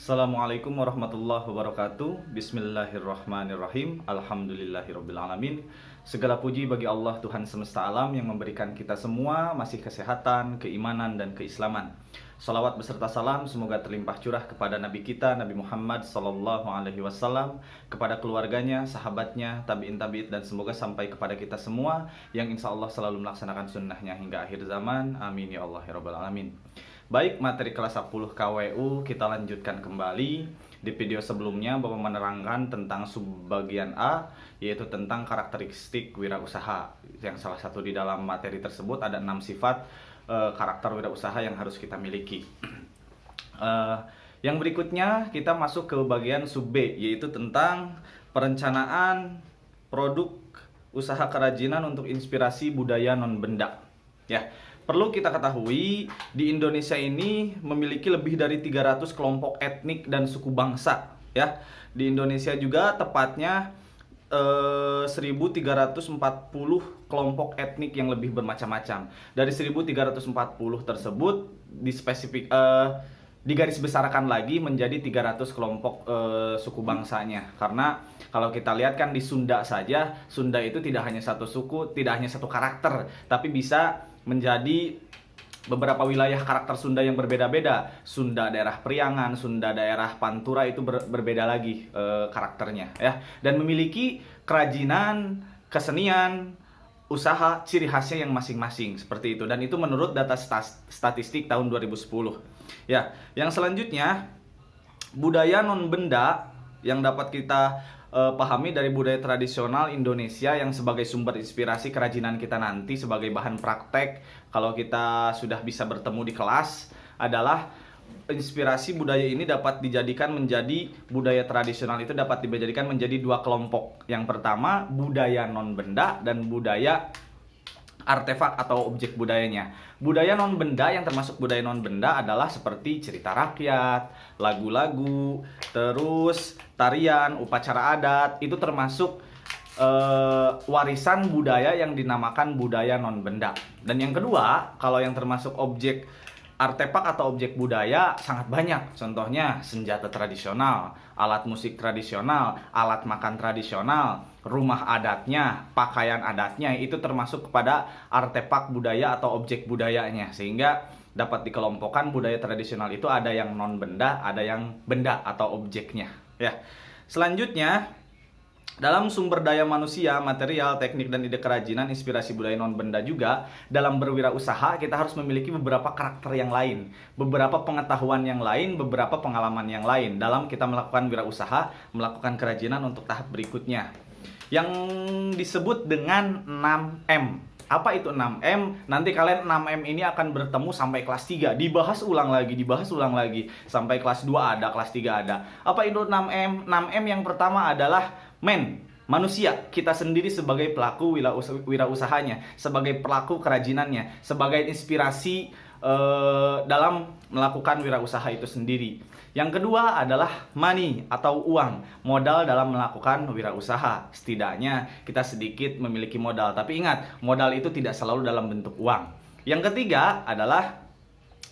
Assalamualaikum warahmatullahi wabarakatuh. Bismillahirrahmanirrahim. Alhamdulillahirrabbilalamin. Segala puji bagi Allah Tuhan semesta alam yang memberikan kita semua masih kesehatan, keimanan, dan keislaman. Salawat beserta salam semoga terlimpah curah kepada Nabi kita Nabi Muhammad SAW, kepada keluarganya, sahabatnya, tabi'in, dan semoga sampai kepada kita semua yang insya Allah selalu melaksanakan sunnahnya hingga akhir zaman. Amin ya Allah ya Rabbal Alamin. Baik, materi kelas 10 KWU kita lanjutkan kembali. Di video sebelumnya Bapak menerangkan tentang subbagian A, yaitu tentang karakteristik wirausaha. Yang salah satu di dalam materi tersebut ada 6 sifat karakter wirausaha yang harus kita miliki. Yang berikutnya kita masuk ke bagian sub B, yaitu tentang perencanaan produk usaha kerajinan untuk inspirasi budaya non-benda. Ya, perlu kita ketahui di Indonesia ini memiliki lebih dari 300 kelompok etnik dan suku bangsa. Ya, di Indonesia juga tepatnya 1340 kelompok etnik yang lebih bermacam-macam. Dari 1340 tersebut digaris besarkan lagi menjadi 300 kelompok suku bangsanya. Karena kalau kita lihat kan di Sunda saja, Sunda itu tidak hanya satu suku, tidak hanya satu karakter, tapi bisa menjadi beberapa wilayah karakter Sunda yang berbeda-beda. Sunda daerah Priangan, Sunda daerah Pantura itu berbeda lagi karakternya, ya. Dan memiliki kerajinan, kesenian, usaha, ciri khasnya yang masing-masing seperti itu. Dan itu menurut data statistik tahun 2010. Ya, yang selanjutnya budaya non benda yang dapat kita pahami dari budaya tradisional Indonesia yang sebagai sumber inspirasi kerajinan kita nanti sebagai bahan praktek kalau kita sudah bisa bertemu di kelas adalah inspirasi budaya ini dapat dijadikan menjadi budaya tradisional itu dapat dijadikan menjadi dua kelompok. Yang pertama budaya non benda dan budaya artefak atau objek budayanya. Budaya non benda yang termasuk budaya non benda adalah seperti cerita rakyat, lagu-lagu, terus tarian, upacara adat. Itu termasuk warisan budaya yang dinamakan budaya non benda. Dan yang kedua, kalau yang termasuk objek artefak atau objek budaya sangat banyak. Contohnya senjata tradisional, alat musik tradisional, alat makan tradisional, rumah adatnya, pakaian adatnya, itu termasuk kepada artefak budaya atau objek budayanya. Sehingga dapat dikelompokkan budaya tradisional itu ada yang non benda, ada yang benda atau objeknya. Ya. Selanjutnya, dalam sumber daya manusia, material, teknik, dan ide kerajinan, inspirasi budaya non-benda juga, dalam berwirausaha kita harus memiliki beberapa karakter yang lain, beberapa pengetahuan yang lain, beberapa pengalaman yang lain dalam kita melakukan wirausaha, melakukan kerajinan untuk tahap berikutnya. Yang disebut dengan 6M. Apa itu 6M? Nanti kalian 6M ini akan bertemu sampai kelas 3. Dibahas ulang lagi. Sampai kelas 2 ada, kelas 3 ada. Apa itu 6M? 6M yang pertama adalah manusia, kita sendiri sebagai pelaku wirausahanya, sebagai pelaku kerajinannya, sebagai inspirasi dalam melakukan wirausaha itu sendiri. Yang kedua adalah money atau uang, modal dalam melakukan wirausaha. Setidaknya kita sedikit memiliki modal, tapi ingat, modal itu tidak selalu dalam bentuk uang. Yang ketiga adalah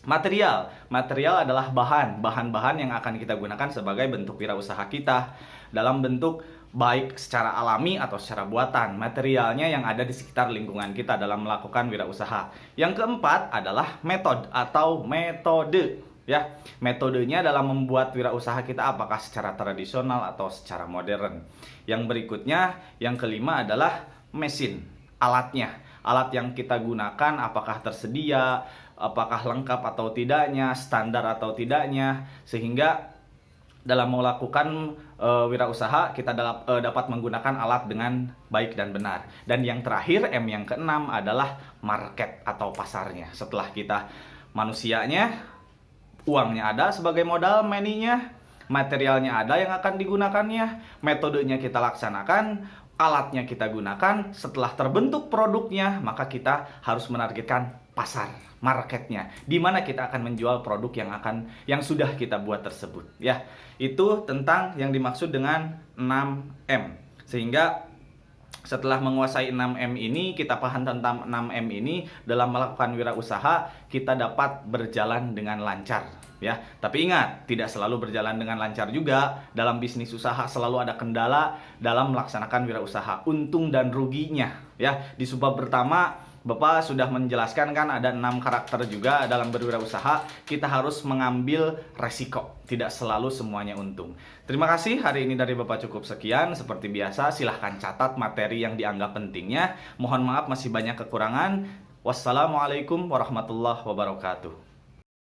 material. Material adalah bahan-bahan yang akan kita gunakan sebagai bentuk wirausaha kita dalam bentuk baik secara alami atau secara buatan. Materialnya yang ada di sekitar lingkungan kita dalam melakukan wirausaha. Yang keempat adalah metode atau metode. Ya, metodenya dalam membuat wirausaha kita apakah secara tradisional atau secara modern. Yang berikutnya, yang kelima adalah mesin, alatnya. Alat yang kita gunakan apakah tersedia, apakah lengkap atau tidaknya, standar atau tidaknya, sehingga dalam melakukan wirausaha kita dapat menggunakan alat dengan baik dan benar. Dan yang terakhir, M yang keenam adalah market atau pasarnya. Setelah kita manusianya, uangnya ada sebagai modal, money-nya, materialnya ada yang akan digunakannya, metodenya kita laksanakan, alatnya kita gunakan. Setelah terbentuk produknya, maka kita harus menargetkan pasar, marketnya, di mana kita akan menjual produk yang sudah kita buat tersebut. Ya, itu tentang yang dimaksud dengan 6M. Sehingga Setelah menguasai 6M ini, kita paham tentang 6M ini, dalam melakukan wirausaha kita dapat berjalan dengan lancar, ya. Tapi ingat, tidak selalu berjalan dengan lancar juga. Dalam bisnis usaha selalu ada kendala dalam melaksanakan wirausaha, untung dan ruginya, ya. Di subbab pertama Bapak sudah menjelaskan kan ada 6 karakter juga dalam berwirausaha. Kita harus mengambil resiko, tidak selalu semuanya untung. Terima kasih, hari ini dari Bapak cukup sekian. Seperti biasa, silahkan catat materi yang dianggap pentingnya. Mohon maaf masih banyak kekurangan. Wassalamualaikum warahmatullahi wabarakatuh.